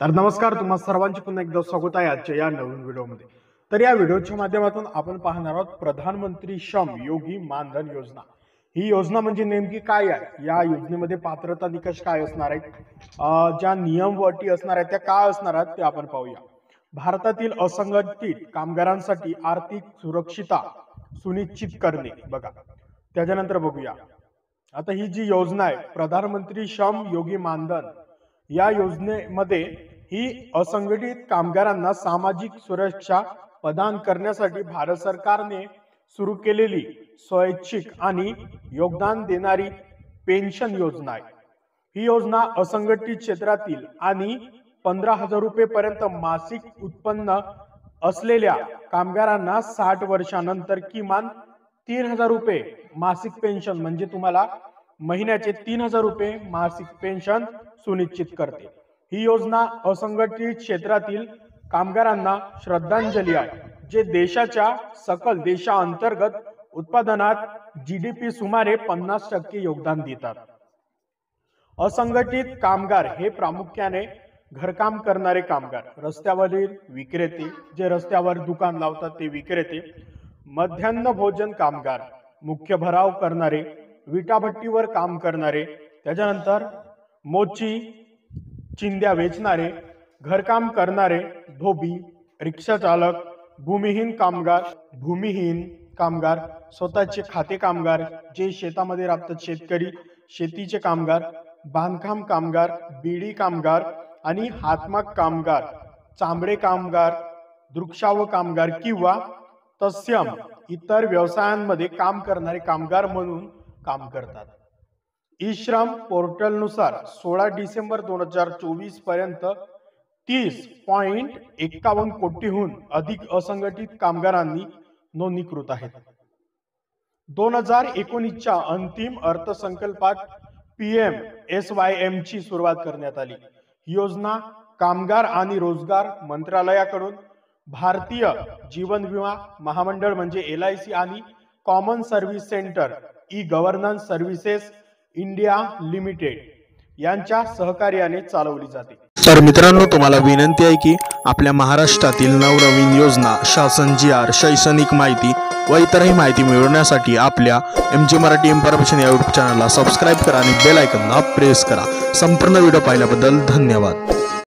तर नमस्कार, तुम्हा सर्वांचे पुन्हा एकदा स्वागत आहे आजच्या या नवीन व्हिडिओमध्ये। तर या व्हिडिओच्या माध्यमातून आपण पाहणार आहोत प्रधानमंत्री श्रम योगी मानधन योजना। ही योजना म्हणजे नेमकी काय आहे, या योजनेमध्ये पात्रता निकष काय असणार आहेत, ज्या नियम व अटी असणार आहेत त्या काय असणार आहेत ते आपण पाहूया। भारतातील असंघटित कामगारांसाठी आर्थिक सुरक्षितता सुनिश्चित करणे, बघा त्याच्यानंतर बघूया। आता ही जी योजना आहे प्रधानमंत्री श्रम योगी मानधन, या योजनेमध्ये ही असंघटित कामगारांना सामाजिक सुरक्षा प्रदान करण्यासाठी भारत सरकारने सुरू केलेली स्वैच्छिक आणि योगदान देणारी पेन्शन योजना आहे। ही योजना असंघटित क्षेत्रातील आणि 15,000 रुपये पर्यंत मासिक उत्पन्न असलेल्या कामगारांना 60 वर्षानंतर किमान 3,000 रुपये मासिक पेन्शन म्हणजे तुम्हाला महिन्याचे 3,000 रुपये मासिक पेन्शन सुनिश्चित करते। ही योजना असंघटित क्षेत्रातील कामगारांना श्रद्धांजली आहे, जे देशाच्या सकल देशांतर्गत उत्पादनात जीडीपी सुमारे 50% योगदान देतात। असंघटित कामगार हे प्रामुख्याने घरकाम करणारे कामगार, रस्त्यावरील विक्रेते, जे रस्त्यावर दुकान लावतात ते विक्रेते, मध्यान्ह भोजन कामगार, मुख्य भराव करणारे, विटाभट्टीवर काम करणारे, त्याच्यानंतर मोची चिंध्या वेचणारे, घरकाम करणारे, धोबी, रिक्षा चालक, भूमिहीन कामगार, स्वतःचे खाते कामगार, जे शेतामध्ये राबतात शेतकरी, शेतीचे कामगार, बांधकाम कामगार, बीडी कामगार आणि हातमाग कामगार, चामडे कामगार, दृक्षाव कामगार किंवा तत्सम इतर व्यवसायांमध्ये काम करणारे कामगार म्हणून काम करतात। ई श्रम पोर्टल नुसार 16 डिसेंबर 2024 पर्यंत 30.51 कोटीहून अधिक असंघटित कामगारांनी नोंदणीकृत आहेत। 2019च्या अंतिम अर्थसंकल्पात PMSYM ची सुरुवात करण्यात आली। ही योजना कामगार आणि रोजगार मंत्रालयाकडून भारतीय जीवन विमा महामंडळ म्हणजे LIC आणि common service centre e governance services India limited यांच्या सहकार्याने चालवली जाते। तर मित्रांनो, तुम्हाला विनंती आहे की आपल्या महाराष्ट्रातील नवनवीन योजना, शासन GR, शैक्षणिक माहिती व इतरही माहिती मिळवण्यासाठी आपल्या MG मराठी इन्फॉर्मेशन या यूट्यूब चॅनलला सबस्क्राईब करा आणि बेल आयकॉनला प्रेस करा। संपूर्ण व्हिडिओ पाहिल्याबद्दल धन्यवाद।